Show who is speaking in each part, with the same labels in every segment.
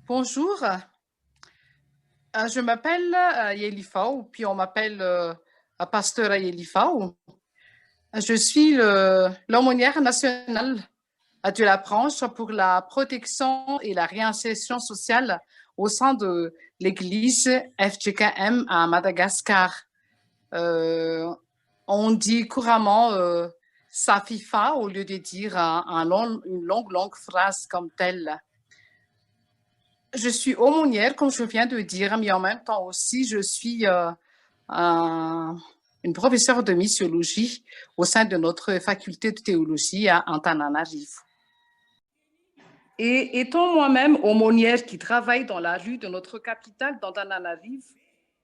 Speaker 1: Bonjour, je m'appelle Yelifao, puis on m'appelle Pasteur Yelifao. Je suis l'aumônière nationale de la branche pour la protection et la réinsertion sociale au sein de l'église FGKM à Madagascar. Euh, on dit couramment Safifa au lieu de dire une longue phrase comme telle. Je suis aumônière, comme je viens de dire, mais en même temps aussi, je suis une professeure de missiologie au sein de notre faculté de théologie à Antananarivo. Et étant moi-même aumônière qui travaille dans la rue de notre capitale d'Antananarivo,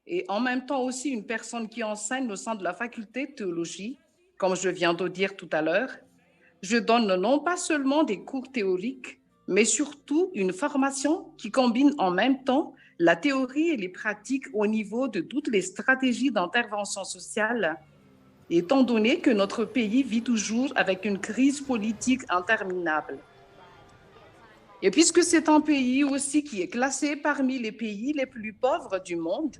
Speaker 1: et en même temps aussi une personne qui enseigne au sein de la faculté de théologie, comme je viens de dire tout à l'heure, je donne non pas seulement des cours théoriques, mais surtout une formation qui combine en même temps la théorie et les pratiques au niveau de toutes les stratégies d'intervention sociale, étant donné que notre pays vit toujours avec une crise politique interminable. Et puisque c'est un pays aussi qui est classé parmi les pays les plus pauvres du monde,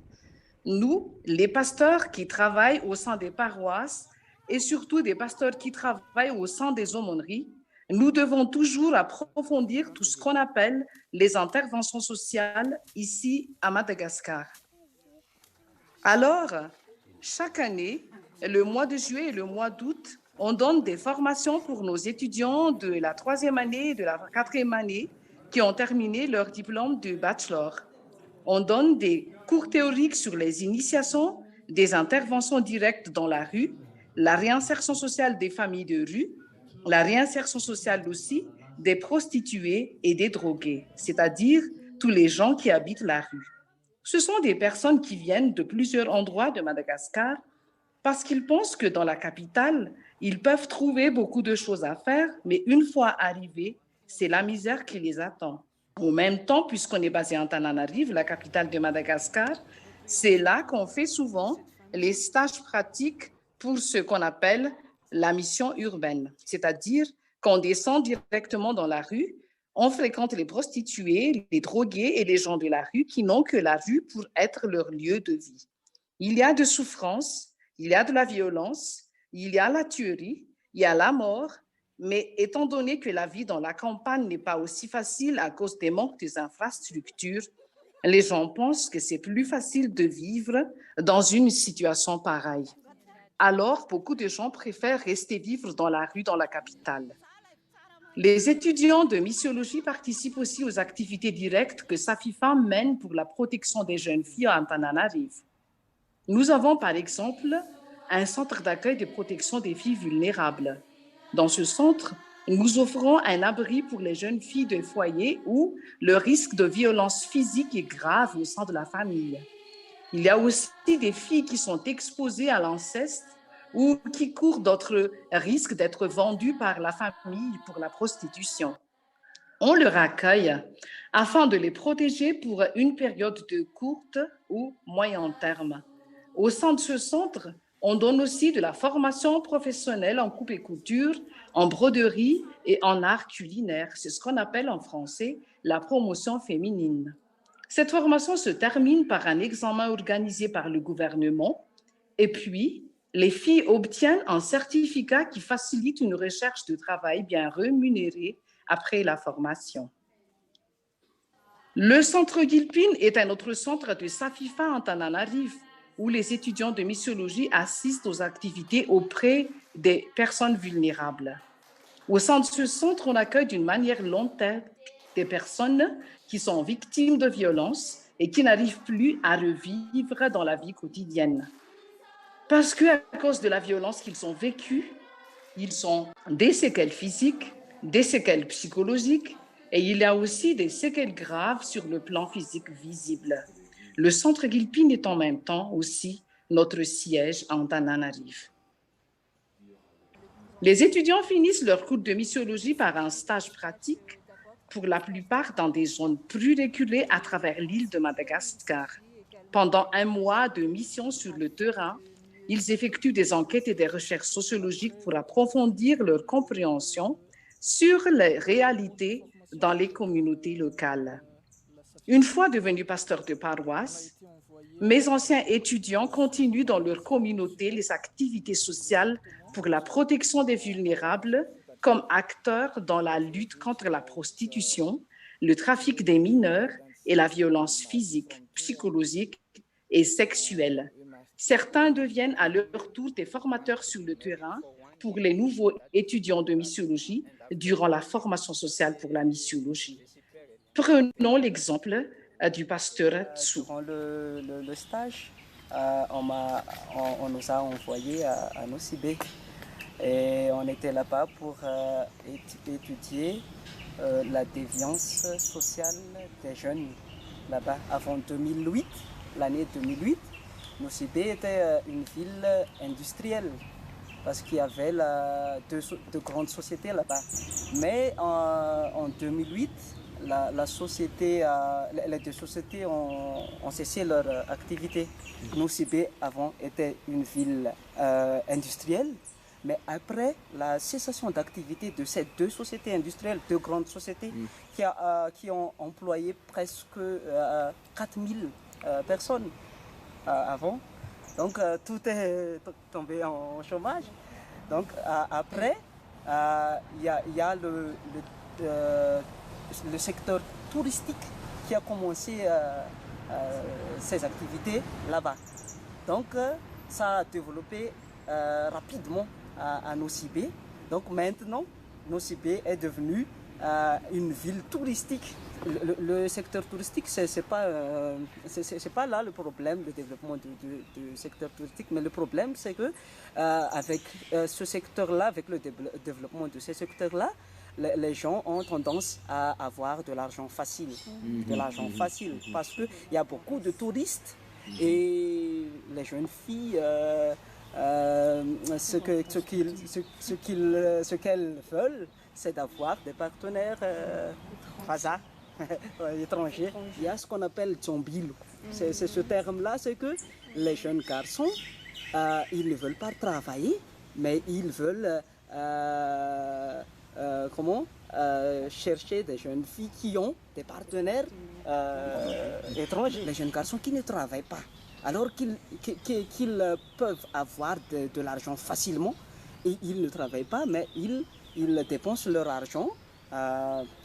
Speaker 1: nous, les pasteurs qui travaillent au sein des paroisses et surtout des pasteurs qui travaillent au sein des aumôneries, nous devons toujours approfondir tout ce qu'on appelle les interventions sociales ici à Madagascar. Alors, chaque année, le mois de juillet et le mois d'août, on donne des formations pour nos étudiants de la 3e année et de la 4e année qui ont terminé leur diplôme de bachelor. On donne des cours théoriques sur les initiations, des interventions directes dans la rue, la réinsertion sociale des familles de rue, la réinsertion sociale aussi des prostituées et des drogués, c'est-à-dire tous les gens qui habitent la rue. Ce sont des personnes qui viennent de plusieurs endroits de Madagascar parce qu'ils pensent que dans la capitale, ils peuvent trouver beaucoup de choses à faire, mais une fois arrivés, c'est la misère qui les attend. En même temps, puisqu'on est basé à Antananarivo, la capitale de Madagascar, c'est là qu'on fait souvent les stages pratiques pour ce qu'on appelle la mission urbaine, c'est-à-dire qu'on descend directement dans la rue, on fréquente les prostituées, les drogués et les gens de la rue qui n'ont que la rue pour être leur lieu de vie. Il y a de souffrance, il y a de la violence, il y a la tuerie, il y a la mort, mais étant donné que la vie dans la campagne n'est pas aussi facile à cause des manques des infrastructures, les gens pensent que c'est plus facile de vivre dans une situation pareille. Alors, beaucoup de gens préfèrent rester vivre dans la rue dans la capitale. Les étudiants de missiologie participent aussi aux activités directes que Safifa mène pour la protection des jeunes filles à Antananarivo. Nous avons par exemple un centre d'accueil de protection des filles vulnérables. Dans ce centre, nous offrons un abri pour les jeunes filles de foyer où le risque de violence physique est grave au sein de la famille. Il y a aussi des filles qui sont exposées à l'inceste ou qui courent d'autres risques d'être vendues par la famille pour la prostitution. On leur accueille afin de les protéger pour une période de courte ou moyen terme. Au sein de ce centre, on donne aussi de la formation professionnelle en coupe et couture, en broderie et en art culinaire. C'est ce qu'on appelle en français la promotion féminine. Cette formation se termine par un examen organisé par le gouvernement et puis les filles obtiennent un certificat qui facilite une recherche de travail bien rémunérée après la formation. Le centre Gilpin est un autre centre de Safifa Antananarivo où les étudiants de missiologie assistent aux activités auprès des personnes vulnérables. Au sein de ce centre, on accueille d'une manière longtemps des personnes qui sont victimes de violences et qui n'arrivent plus à revivre dans la vie quotidienne. Parce qu'à cause de la violence qu'ils ont vécue, ils ont des séquelles physiques, des séquelles psychologiques et il y a aussi des séquelles graves sur le plan physique visible. Le centre Gilpin est en même temps aussi notre siège à Antananarivo. Les étudiants finissent leur cours de missiologie par un stage pratique, pour la plupart dans des zones plus reculées à travers l'île de Madagascar. Pendant un mois de mission sur le terrain, ils effectuent des enquêtes et des recherches sociologiques pour approfondir leur compréhension sur les réalités dans les communautés locales. Une fois devenu pasteur de paroisse, mes anciens étudiants continuent dans leur communauté les activités sociales pour la protection des vulnérables comme acteurs dans la lutte contre la prostitution, le trafic des mineurs et la violence physique, psychologique et sexuelle. Certains deviennent à leur tour des formateurs sur le terrain pour les nouveaux étudiants de missiologie durant la formation sociale pour la missiologie. Prenons l'exemple du pasteur Tsu.
Speaker 2: Durant le stage, on nous a envoyés à Nosibé et on était là-bas pour étudier la déviance sociale des jeunes là-bas. Avant 2008, l'année 2008, Nosibé était une ville industrielle parce qu'il y avait de grandes sociétés là-bas. Mais en 2008, les deux sociétés ont cessé leur activité. Nosibé avant était une ville industrielle, mais après la cessation d'activité de ces deux sociétés industrielles, deux grandes sociétés, qui ont employé presque 4000 personnes avant. Donc tout est tombé en chômage. Donc après, il y a le secteur touristique qui a commencé ses activités là-bas. Donc ça a développé rapidement à Nosibé. Donc maintenant, Nosibé est devenu une ville touristique. Le secteur touristique, c'est pas là le problème, le développement du secteur touristique, mais le problème c'est que avec ce secteur-là, avec le développement de ce secteur-là, les gens ont tendance à avoir de l'argent facile, parce qu'il y a beaucoup de touristes et les jeunes filles, ce qu'elles veulent, c'est d'avoir des partenaires étrangers. Il y a ce qu'on appelle tsombilo. C'est ce terme-là, c'est que les jeunes garçons, ils ne veulent pas travailler, mais ils veulent chercher des jeunes filles qui ont des partenaires étrangers. Les jeunes garçons qui ne travaillent pas, alors qu'ils peuvent avoir de l'argent facilement, et ils ne travaillent pas, mais ils dépensent leur argent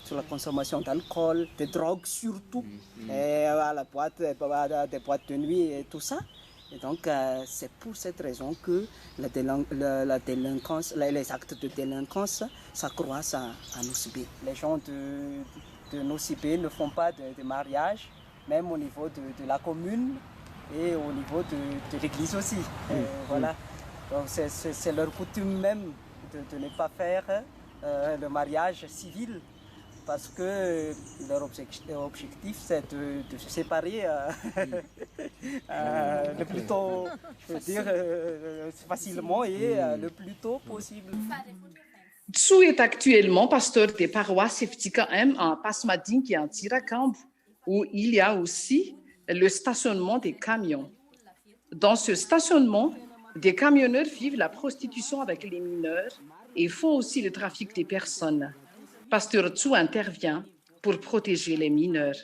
Speaker 2: sur la consommation d'alcool, de drogue surtout, et à la boîte, des boîtes de nuit et tout ça. Et donc, c'est pour cette raison que la délinquance, les actes de délinquance s'accroissent à Nosibé. Les gens de Nosibé ne font pas de mariage, même au niveau de la commune et au niveau de l'église aussi. Voilà. Donc, c'est leur coutume même de ne pas faire le mariage civil, parce que leur objectif c'est de se séparer le plus tôt, je veux dire, facilement et le plus tôt possible.
Speaker 1: Tsu est actuellement pasteur des paroisses Eftika M en Pasmadink et en Tirakambu, où il y a aussi le stationnement des camions. Dans ce stationnement, des camionneurs vivent la prostitution avec les mineurs et font aussi le trafic des personnes. Pasteur Tsu intervient pour protéger les mineurs.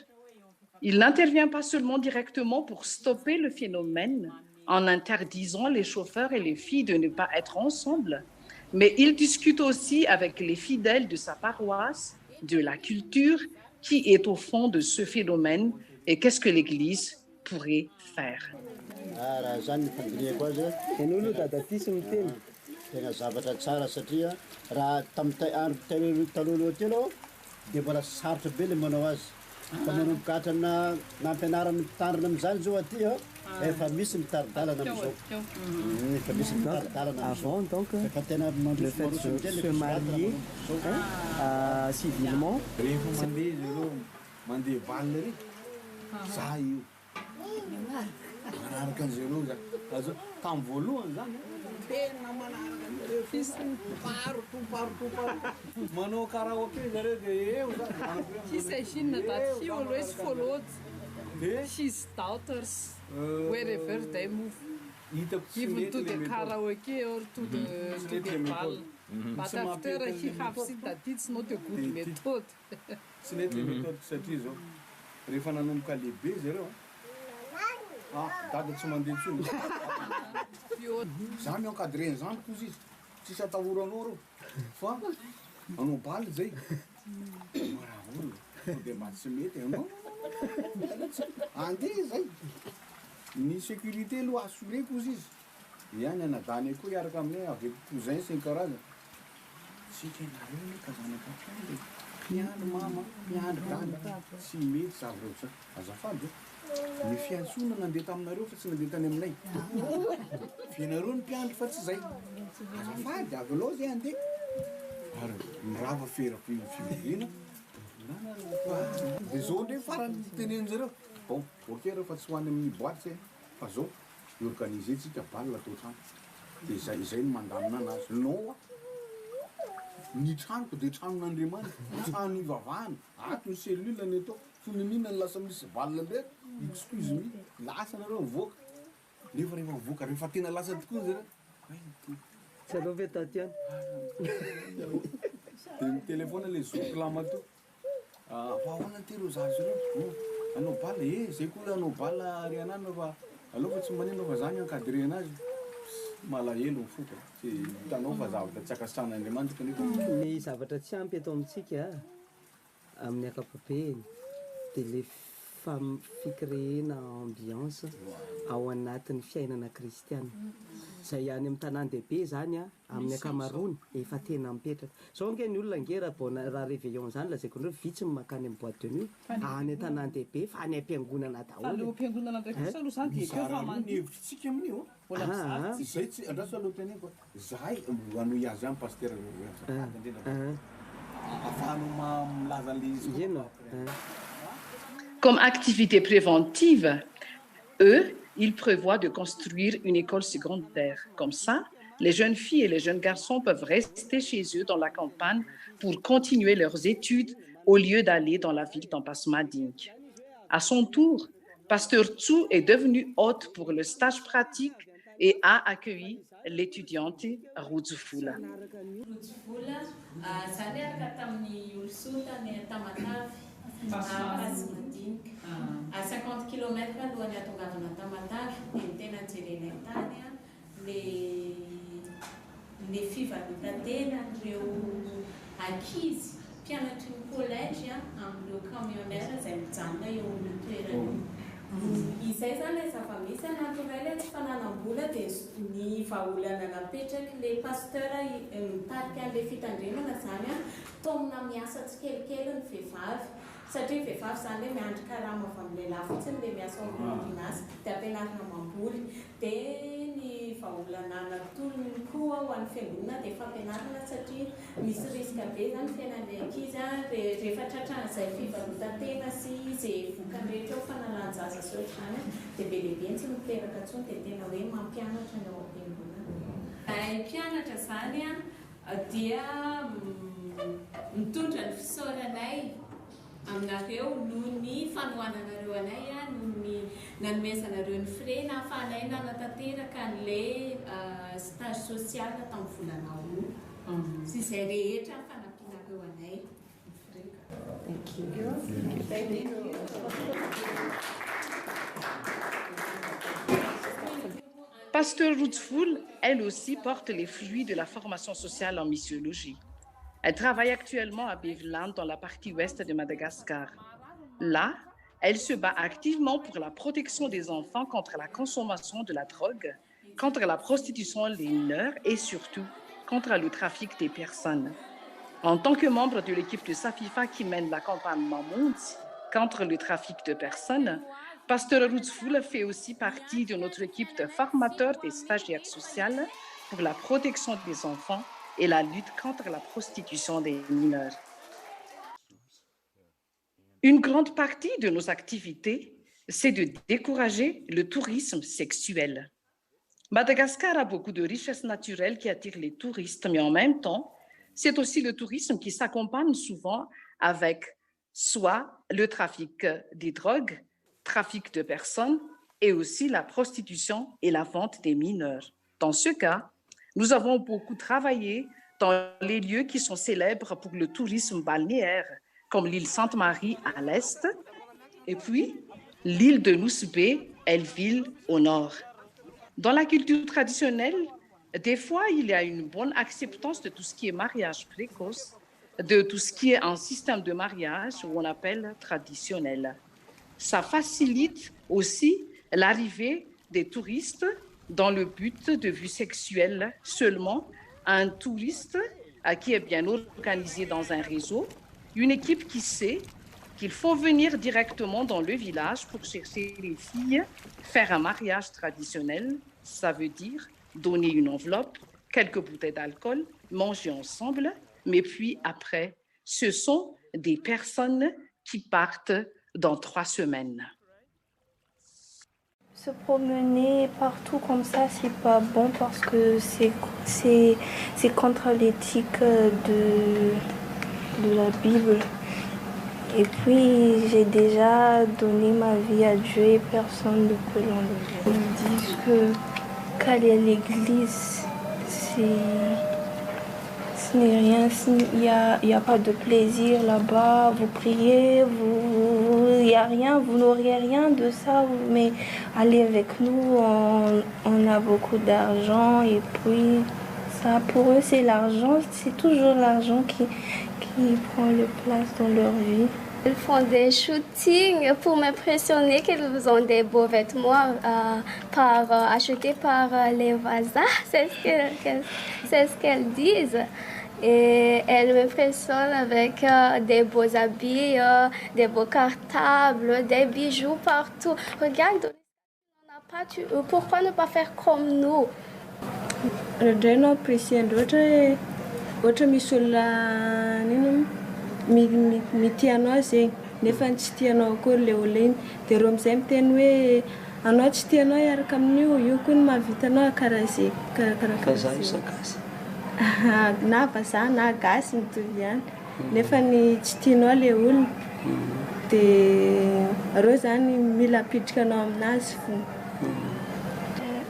Speaker 1: Il n'intervient pas seulement directement pour stopper le phénomène en interdisant les chauffeurs et les filles de ne pas être ensemble, mais il discute aussi avec les fidèles de sa paroisse de la culture qui est au fond de ce phénomène et qu'est-ce que l'Église pourrait faire.
Speaker 3: Tena zavatra tsara satria raha tamin'ny taloloha teo aloha dia mbola sarotra be le manao azy. Fa manomboka hatrana nampianarana mitandrina amin'izany zao aty efa misy mitaridalana amin'izao. Efa misy mitaridalana
Speaker 2: Avant, donc,
Speaker 3: fa tena
Speaker 2: le fait de se marier civilement.
Speaker 4: Rehefa mandeha zero mandeha valina reny za io manaraka an'zareo zany tamin'ny voalohany zany tena manaraka an'zareo manao karaoké zareo dia eo zany.
Speaker 5: Kisegina dat olo is volod. She's daughters wherever they move. Even to the karaoke or to the ball. But after he has it that it's not a good method.
Speaker 4: Tsy mety le méthode satria zao rehefa nanomboka lehibe zareo dady tsy mandeha ntsony za mi-encadreny zanako izy izy tsisy atahoranao reo fa anao baly zay moramora dia mba tsy mety anao andeha zay ny sécurité aloha assureko izy izy ihany anadany koa hiaraka aminay avec cousin sy ny karazana sika nareo ny kazanaka piandro mama piandro dany tsy mety zavreo sa azafady ny fiantsona nandeha taminareo fa tsy nandeha tany aminay fianareo ny piandro fa tsy zay azafady avelao zay andeha ary mirava fivoriana dia zao ndray farany teneny zareo bon ok reo fa tsy hoany amin'ny boaty zay fa zao organiser tsika balle atao trano dia izay no mandamina anazy non ny tranoko dia tranon'Andriamanitra trano ivavahana ato ny cellule ny atao fononina ny lasa misy balle ndraiky excuse me lasa nareo mivoaka nefa rehefa mivoaka rehefa tena lasa tokoa zareo
Speaker 2: tsy aleo ve tatiana
Speaker 4: dia mitelefona le zoklama to fa ahoana tero zazy reo anao balle zay koa anao balle arianana fa aloha fa tsy manino fa zany encadré anazy malahelo mifoka tsy hitanao fa zavatra tsy akasitrahan'Andriamanitra nefa
Speaker 2: ny zavatra tsy ampy atao amintsika amin'ny ankapobeny dia le fikréena ambiance ao anatin'ny fiainana kristiana zay any amin'ny tanan-dehibe zany amin'ny akamaroany efa tena mipetraka zao nge ny olona nge raha réveillon zany lazaiko ndreo vitsy ny makany amin'ny boîte de nuit any tanan-dehibe fa any am-piangonana daholo
Speaker 4: ny hevitritsika amin'io zay tsy andraso aloha teneko zahay anoy azy any paster afahanao milaza le
Speaker 2: ino
Speaker 1: Comme activité préventive, eux, ils prévoient de construire une école secondaire. Comme ça, les jeunes filles et les jeunes garçons peuvent rester chez eux dans la campagne pour continuer leurs études au lieu d'aller dans la ville d'Ampasmadink. À son tour, Pasteur Tsu est devenu hôte pour le stage pratique et a accueilli l'étudiante Rudzufula.
Speaker 6: À 50 km alohan'ny atongavana Tamatavy dia ny tena jerena tany le fivarotantena ireo ankizy mpianatry ny collège amin'ireo camionnaire izay mijanona eo amin'ny toerana izay zany le zava-misy naturel tsy fananam-bola dia ny vahaolana napetraky le pasteur mitarika an'le fitandremana zany tomina miasa tsikelikely ny vehivavy satria vehivavy zany hoe miandry karama avy amin'ny lehilahy fotsiny le miasa amin'ny orinasa dia ampianarina mamboly dia ny vahaolana natolony koa ho an'ny fiangonana dia fampianarana satria misy riska be zany fiainan'le ankizy rehefa tratran'izay fivarotantena sy izay vokanrehetra eo fanalanjaza sy ohatrany dia be lehibe tsy miteraka ntsony dia tena hoe mampianatra ny ao am-piangonana mpianatra zany dia mitondra ny fisaoranay aminareo noho ny fanohananareo anay noho ny nanomezanareo ny frais na ahafahanay nanatanteraka an'ilay stage social tamin'ny volana roa sy izay rehetra fanampianareo anay
Speaker 1: Pasteur Rudzful, elle aussi, porte les fruits de la formation sociale en missiologie. Elle travaille actuellement à Beveland, dans la partie ouest de Madagascar. Là, elle se bat activement pour la protection des enfants contre la consommation de la drogue, contre la prostitution des mineurs et surtout contre le trafic des personnes. En tant que membre de l'équipe de Safifa qui mène la campagne Mamoud contre le trafic de personnes, Pasteur Rudzful fait aussi partie de notre équipe de formateurs et stagiaires sociales pour la protection des enfants et la lutte contre la prostitution des mineurs. Une grande partie de nos activités, c'est de décourager le tourisme sexuel. Madagascar a beaucoup de richesses naturelles qui attirent les touristes, mais en même temps, c'est aussi le tourisme qui s'accompagne souvent avec soit le trafic des drogues, trafic de personnes et aussi la prostitution et la vente des mineurs. Dans ce cas, nous avons beaucoup travaillé dans les lieux qui sont célèbres pour le tourisme balnéaire, comme l'île Sainte-Marie à l'est Et puis, l'île de Nosubé, elle vit au nord. Dans la culture traditionnelle, des fois, il y a une bonne acceptance de tout ce qui est mariage précoce, de tout ce qui est un système de mariage où on appelle traditionnel. Ça facilite aussi l'arrivée des touristes dans le but de vue sexuelle seulement. Un touriste qui est bien organisé dans un réseau, une équipe qui sait qu'il faut venir directement dans le village pour chercher les filles, faire un mariage traditionnel, ça veut dire donner une enveloppe, quelques bouteilles d'alcool, manger ensemble, mais puis après, ce sont des personnes qui partent dans 3 semaines.
Speaker 7: Se promener partout comme ça, c'est pas bon parce que c'est contre l'éthique de la Bible. Et puis, j'ai déjà donné ma vie à Dieu et personne ne peut l'enlever. Ils disent qu'aller à l'église, ce n'est rien, il n'y a pas de plaisir là-bas, vous priez, il n'y a rien, vous n'aurez rien de ça, mais allez avec nous, on a beaucoup d'argent et puis ça, pour eux, c'est l'argent, c'est toujours l'argent qui prend le place dans leur vie.
Speaker 8: Ils font des shootings pour m'impressionner qu'ils ont des beaux vêtements achetés par les voisins, c'est ce qu'elles disent. Et elles m'impressionnent avec des beaux habits, des beaux cartables, des bijoux partout. Regarde, on n'a pas, pourquoi ne pas faire comme nous?
Speaker 9: Mity anao zegny nefa tsy tianao akory le olo iny dia reo amizay miteny hoe anao tsy tianao hiaraka amin'io io koa no mahavita anao karaha zegny na vazaha na gasy mitovy ihany nefa ny tsy tianao le olona dia reo zany mila apidrika anao aminazy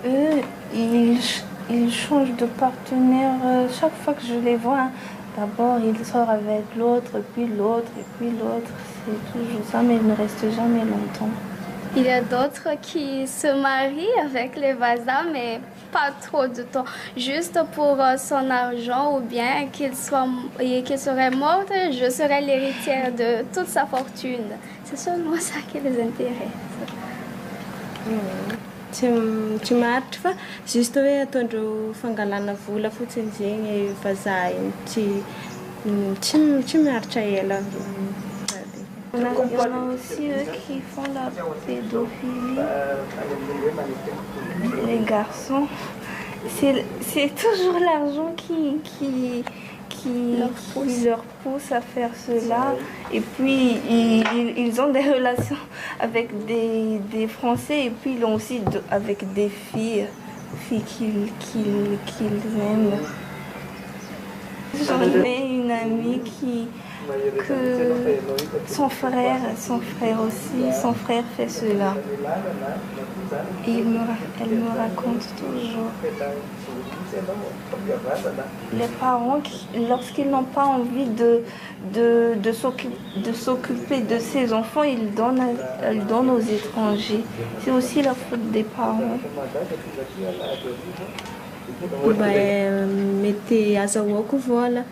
Speaker 7: Eux, ils changent de partenaire chaque fois que je les vois. D'abord, il sort avec l'autre, puis l'autre, et puis l'autre. C'est toujours ça, mais il ne reste jamais longtemps.
Speaker 8: Il y a d'autres qui se marient avec les voisins, mais pas trop de temps. Juste pour son argent ou bien qu'il serait mort, je serais l'héritière de toute sa fortune. C'est seulement ça qui les intéresse.
Speaker 9: Tsy maharitra fa juste hoe ataondreo fangalana vola fotsiny zegny vazaha iny tsy miharitra ela.
Speaker 7: Il y en a aussi eux qui font la pédophilie. Les garçons, c'est toujours l'argent qui leur pousse à faire cela. Et puis, ils ont des relations avec des Français et puis ils ont aussi avec des filles qu'ils aiment. J'en ai une amie que son frère aussi, son frère fait cela. Et elle me raconte toujours. Les parents, lorsqu'ils n'ont pas envie de s'occuper de ses enfants, ils donnent aux étrangers. C'est aussi la faute des parents.
Speaker 9: Mety azahoako vola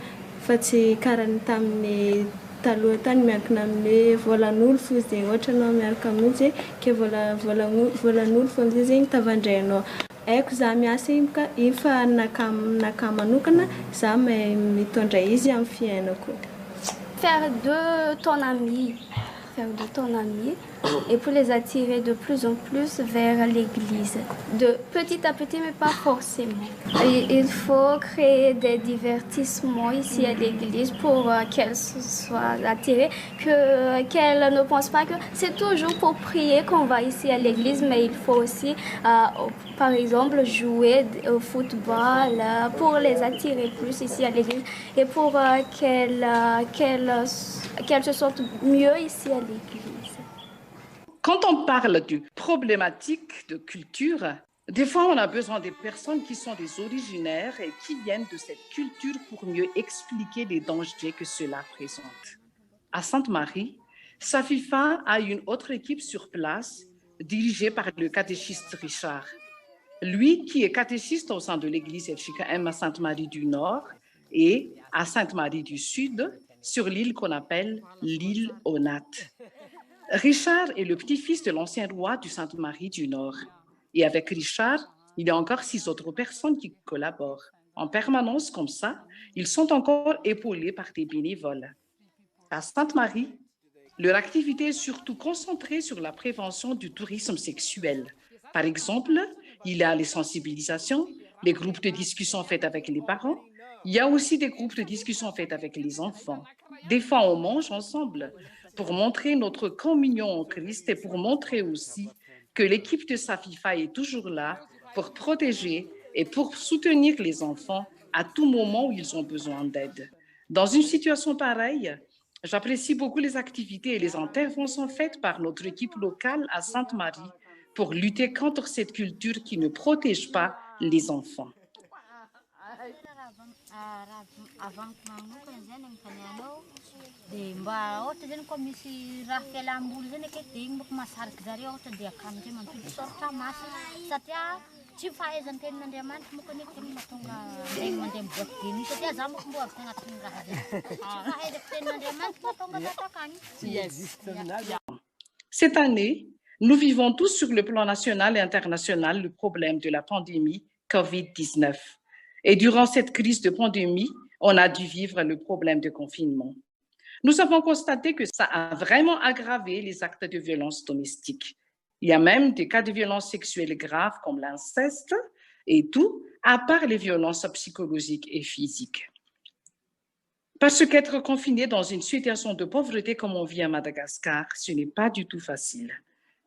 Speaker 9: fa tsy karaha ny tamin'ny taloha tany miankina amin'ny volan'olo fo zegny ohatra anao miaraka amin'zy ke volan'olo fo am'zay zegny tavandray anao haiko za miasa iny fa naka manokana za mitondra izy amin'ny fiainako.
Speaker 8: Faire de ton ami et pour les attirer de plus en plus vers l'église. De petit à petit, mais pas forcément. Et il faut créer des divertissements ici à l'église pour qu'elles soient attirées, qu'elles ne pensent pas que c'est toujours pour prier qu'on va ici à l'église, mais il faut aussi, par exemple, jouer au football pour les attirer plus ici à l'église et pour qu'elles se sentent mieux ici à l'église.
Speaker 1: Quand on parle de problématiques de culture, des fois on a besoin des personnes qui sont des originaires et qui viennent de cette culture pour mieux expliquer les dangers que cela présente. À Sainte-Marie, Safifa a une autre équipe sur place, dirigée par le catéchiste Richard. Lui, qui est catéchiste au sein de l'église FJKM à Sainte-Marie du Nord et à Sainte-Marie du Sud, sur l'île qu'on appelle l'île Onat. Richard est le petit-fils de l'ancien roi du Sainte-Marie du Nord. Et avec Richard, il y a encore 6 autres personnes qui collaborent. En permanence comme ça, ils sont encore épaulés par des bénévoles. À Sainte-Marie, leur activité est surtout concentrée sur la prévention du tourisme sexuel. Par exemple, il y a les sensibilisations, les groupes de discussion faits avec les parents. Il y a aussi des groupes de discussion faits avec les enfants. Des fois, on mange ensemble pour montrer notre communion en Christ et pour montrer aussi que l'équipe de Safifa est toujours là pour protéger et pour soutenir les enfants à tout moment où ils ont besoin d'aide. Dans une situation pareille, j'apprécie beaucoup les activités et les interventions faites par notre équipe locale à Sainte-Marie pour lutter contre cette culture qui ne protège pas les enfants. Cette année, nous vivons tous sur le plan national et international le problème de la pandémie COVID-19. Et durant cette crise de pandémie, on a dû vivre le problème de confinement. Nous avons constaté que ça a vraiment aggravé les actes de violence domestique. Il y a même des cas de violence sexuelle graves comme l'inceste et tout, à part les violences psychologiques et physiques. Parce qu'être confiné dans une situation de pauvreté comme on vit à Madagascar, ce n'est pas du tout facile.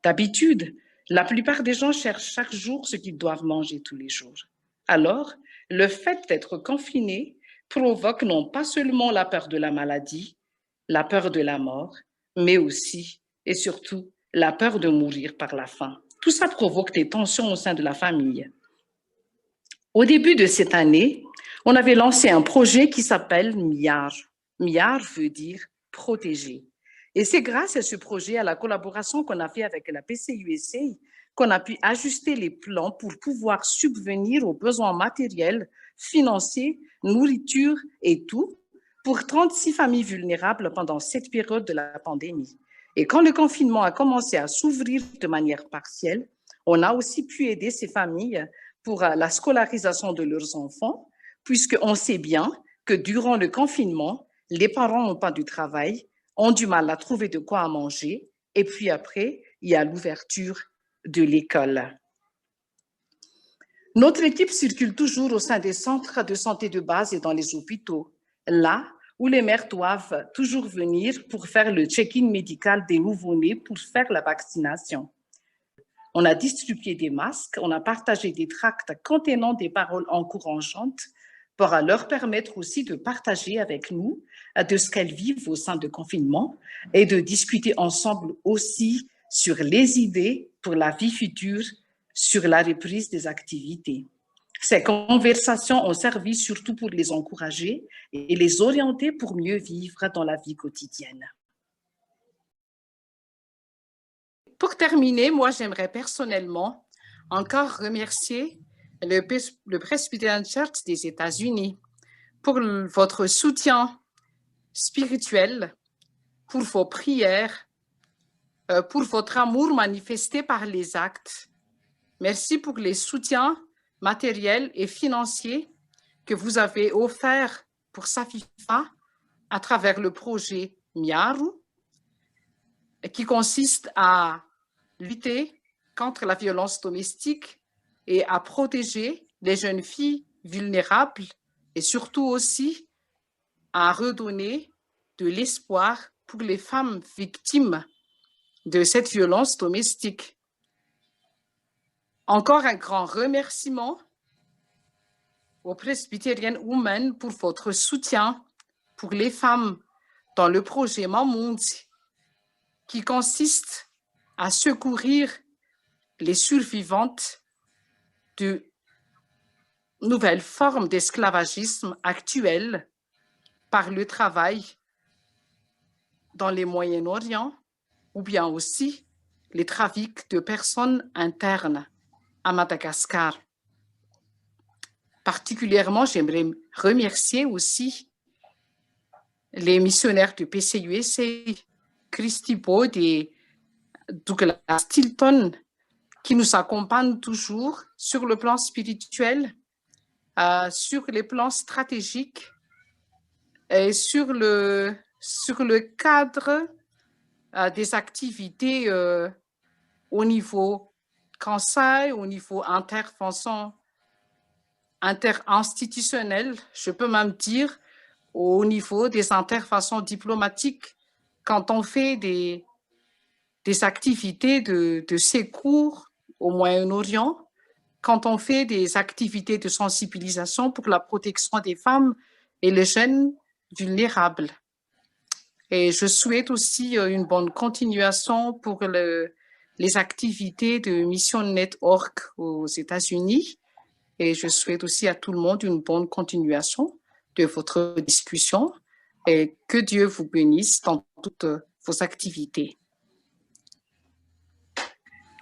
Speaker 1: D'habitude, la plupart des gens cherchent chaque jour ce qu'ils doivent manger tous les jours. Alors, le fait d'être confiné provoque non pas seulement la peur de la maladie, la peur de la mort, mais aussi et surtout la peur de mourir par la faim. Tout ça provoque des tensions au sein de la famille. Au début de cette année, on avait lancé un projet qui s'appelle MIAR. MIAR veut dire protéger. Et c'est grâce à ce projet, à la collaboration qu'on a fait avec la PCUSA, qu'on a pu ajuster les plans pour pouvoir subvenir aux besoins matériels, financiers, nourriture et tout, pour 36 familles vulnérables pendant cette période de la pandémie. Et quand le confinement a commencé à s'ouvrir de manière partielle, on a aussi pu aider ces familles pour la scolarisation de leurs enfants, puisqu'on sait bien que durant le confinement, les parents n'ont pas du travail, ont du mal à trouver de quoi manger, et puis après, il y a l'ouverture de l'école. Notre équipe circule toujours au sein des centres de santé de base et dans les hôpitaux, là où les mères doivent toujours venir pour faire le check-in médical des nouveau-nés pour faire la vaccination. On a distribué des masques, on a partagé des tracts contenant des paroles encourageantes pour leur permettre aussi de partager avec nous de ce qu'elles vivent au sein de confinement et de discuter ensemble aussi sur les idées pour la vie future, sur la reprise des activités. Ces conversations ont servi surtout pour les encourager et les orienter pour mieux vivre dans la vie quotidienne. Pour terminer, moi, j'aimerais personnellement encore remercier le Presbyterian Church des États-Unis pour votre soutien spirituel, pour vos prières, pour votre amour manifesté par les actes. Merci pour les soutiens matériels et financiers que vous avez offerts pour Safifa à travers le projet Miaru, qui consiste à lutter contre la violence domestique et à protéger les jeunes filles vulnérables et surtout aussi à redonner de l'espoir pour les femmes victimes de cette violence domestique. Encore un grand remerciement aux Presbyterian Women pour votre soutien pour les femmes dans le projet Mamundi, qui consiste à secourir les survivantes de nouvelles formes d'esclavagisme actuelles par le travail dans les Moyen-Orient ou bien aussi les trafics de personnes internes à Madagascar. Particulièrement, j'aimerais remercier aussi les missionnaires du PCUSA, Christy Baud et Douglas Stilton, qui nous accompagnent toujours sur le plan spirituel, sur les plans stratégiques et sur le cadre des activités au niveau conseil, au niveau intervention interinstitutionnel, je peux même dire au niveau des interventions diplomatiques, quand on fait des activités de secours au Moyen-Orient, quand on fait des activités de sensibilisation pour la protection des femmes et les jeunes vulnérables. Et je souhaite aussi une bonne continuation pour les activités de Mission Network aux États-Unis. Et je souhaite aussi à tout le monde une bonne continuation de votre discussion et que Dieu vous bénisse dans toutes vos activités.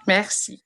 Speaker 1: Merci.